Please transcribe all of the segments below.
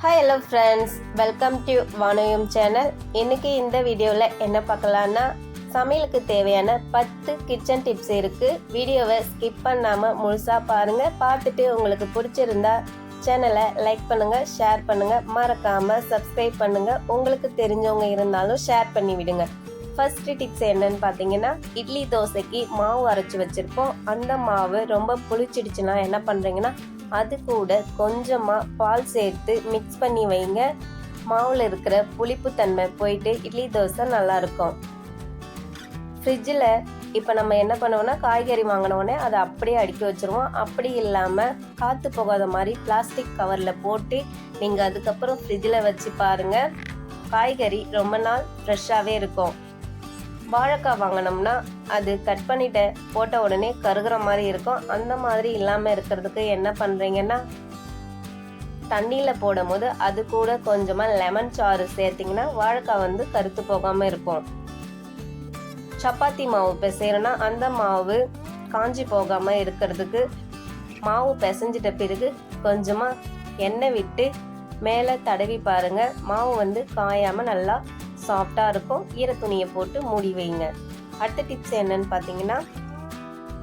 Hi hello friends, welcome to வானோயம் channel. இன்னைக்கு இந்த வீடியோவில் என்ன பார்க்கலான்னா, சமையலுக்கு தேவையான 10 கிச்சன் டிப்ஸ் இருக்குது. வீடியோவை ஸ்கிப் பண்ணாமல் முழுசாக பாருங்கள். பார்த்துட்டு உங்களுக்கு பிடிச்சிருந்தா சேனலை லைக் பண்ணுங்கள், ஷேர் பண்ணுங்கள், மறக்காமல் சப்ஸ்கிரைப் பண்ணுங்கள். உங்களுக்கு தெரிஞ்சவங்க இருந்தாலும் ஷேர் பண்ணி விடுங்க. ஃபர்ஸ்ட் டிப்ஸ் என்னன்னு பார்த்தீங்கன்னா, இட்லி தோசைக்கு மாவு அரைச்சி வச்சுருப்போம். அந்த மாவு ரொம்ப புளிச்சிடுச்சுன்னா என்ன பண்ணுறீங்கன்னா, அது கூட கொஞ்சமாக பால் சேர்த்து மிக்ஸ் பண்ணி வைங்க. மாவில் இருக்கிற புளிப்புத்தன்மை போயிட்டு இட்லி தோசை நல்லாயிருக்கும். ஃப்ரிட்ஜில் இப்போ நம்ம என்ன பண்ணுவோம்னா, காய்கறி வாங்கினோடனே அதை அப்படியே அடுக்கி வச்சுருவோம். அப்படி இல்லாமல் காற்று போகாத மாதிரி பிளாஸ்டிக் கவரில் போட்டு நீங்கள் அதுக்கப்புறம் ஃப்ரிட்ஜில் வச்சு பாருங்கள், காய்கறி ரொம்ப நாள் ஃப்ரெஷ்ஷாகவே இருக்கும். வாழைக்காய் வாங்கினோம்னா அது கட் பண்ணிட்டு போட்ட உடனே கருகிற மாதிரி இருக்கும். அந்த மாதிரி இல்லாமல் இருக்கிறதுக்கு என்ன பண்ணுறீங்கன்னா, தண்ணியில் போடும் போது அது கூட கொஞ்சமாக லெமன் சாறு சேர்த்திங்கன்னா வாழைக்காய் கருத்து போகாமல் இருக்கும். சப்பாத்தி மாவு பிசைறோன்னா அந்த மாவு காஞ்சி போகாமல் இருக்கிறதுக்கு மாவு பிசைஞ்சிட்ட பிறகு கொஞ்சமாக எண்ணெய் விட்டு மேலே தடவி பாருங்கள். மாவு காயாமல் நல்லா சாஃப்டாக இருக்கும். ஈர துணியை போட்டு மூடி வைங்க. அடுத்த டிப்ஸ் என்னன்னு பார்த்தீங்கன்னா,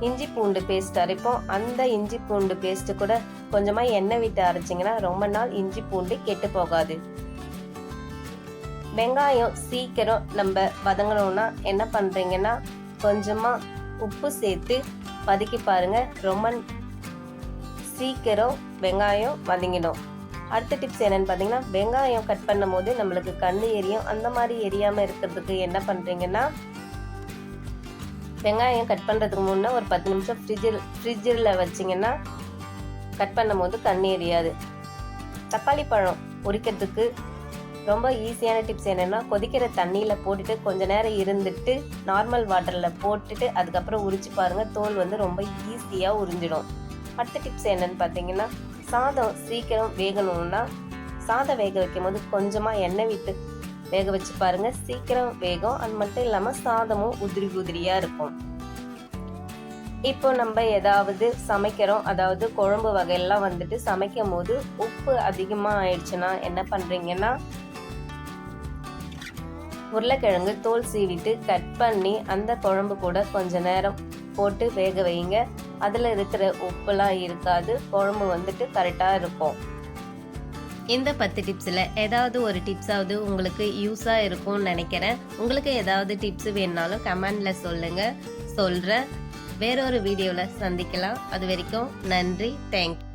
இஞ்சி பூண்டு பேஸ்ட் அரைப்போம். அந்த இஞ்சி பூண்டு பேஸ்ட்டு கூட கொஞ்சமாக எண்ணெய் விட்டு அரைச்சிங்கன்னா ரொம்ப நாள் இஞ்சி பூண்டு கெட்டு போகாது. வெங்காயம் சீக்கிரம் நம்ம வதங்கணும்னா என்ன பண்ணுறீங்கன்னா, கொஞ்சமாக உப்பு சேர்த்து வதக்கி பாருங்கள். ரொம்ப சீக்கிரம் வெங்காயம் வதங்கிடும். அடுத்த டிப்ஸ் என்னென்னு பார்த்தீங்கன்னா, வெங்காயம் கட் பண்ணும் போது நம்மளுக்கு கண்ணு எரியும். அந்த மாதிரி எரியாமல் இருக்கிறதுக்கு என்ன பண்ணுறீங்கன்னா, வெங்காயம் கட் பண்ணுறதுக்கு முன்னே ஒரு 10 நிமிஷம் ஃப்ரிட்ஜில் வச்சிங்கன்னா கட் பண்ணும் போது கண்ணு எரியாது. தக்காளி பழம் உரிக்கிறதுக்கு ரொம்ப ஈஸியான டிப்ஸ் என்னென்னா, கொதிக்கிற தண்ணியில் போட்டுட்டு கொஞ்ச நேரம் இருந்துட்டு நார்மல் வாட்டரில் போட்டுட்டு அதுக்கப்புறம் உரிச்சு பாருங்கள். தோல் ரொம்ப ஈஸியாக உறிஞ்சிடும். அடுத்த டிப்ஸ் என்னென்னு பார்த்தீங்கன்னா, சாதம் சீக்கிரம் வேகணும்னா சாதம் வேக வைக்கும் போது கொஞ்சமாக எண்ணெய் விட்டு வேக வச்சு பாருங்கள், சீக்கிரம் வேகும். அது மட்டும் இல்லாமல் சாதமும் உதிரி உதிரியாக இருக்கும். இப்போ நம்ம ஏதாவது சமைக்கிறோம், அதாவது குழம்பு வகையெல்லாம் சமைக்கும் போது உப்பு அதிகமாக ஆயிடுச்சுன்னா என்ன பண்ணுறீங்கன்னா, உருளைக்கிழங்கு தோல் சீவிட்டு கட் பண்ணி அந்த குழம்பு கூட கொஞ்ச நேரம் போட்டு வேக வைங்க. அதில் இருக்கிற உப்புலாம் இருக்காது. குழம்பு கரெக்டாக இருக்கும். இந்த 10 டிப்ஸில் ஏதாவது ஒரு டிப்ஸாவது உங்களுக்கு யூஸாக இருக்கும்னு நினைக்கிறேன். உங்களுக்கு ஏதாவது டிப்ஸ் வேணுனாலும் கமெண்டில் சொல்லுங்கள், சொல்கிறேன். வேறொரு வீடியோவில் சந்திக்கலாம். அது வரைக்கும் நன்றி, தேங்க்யூ.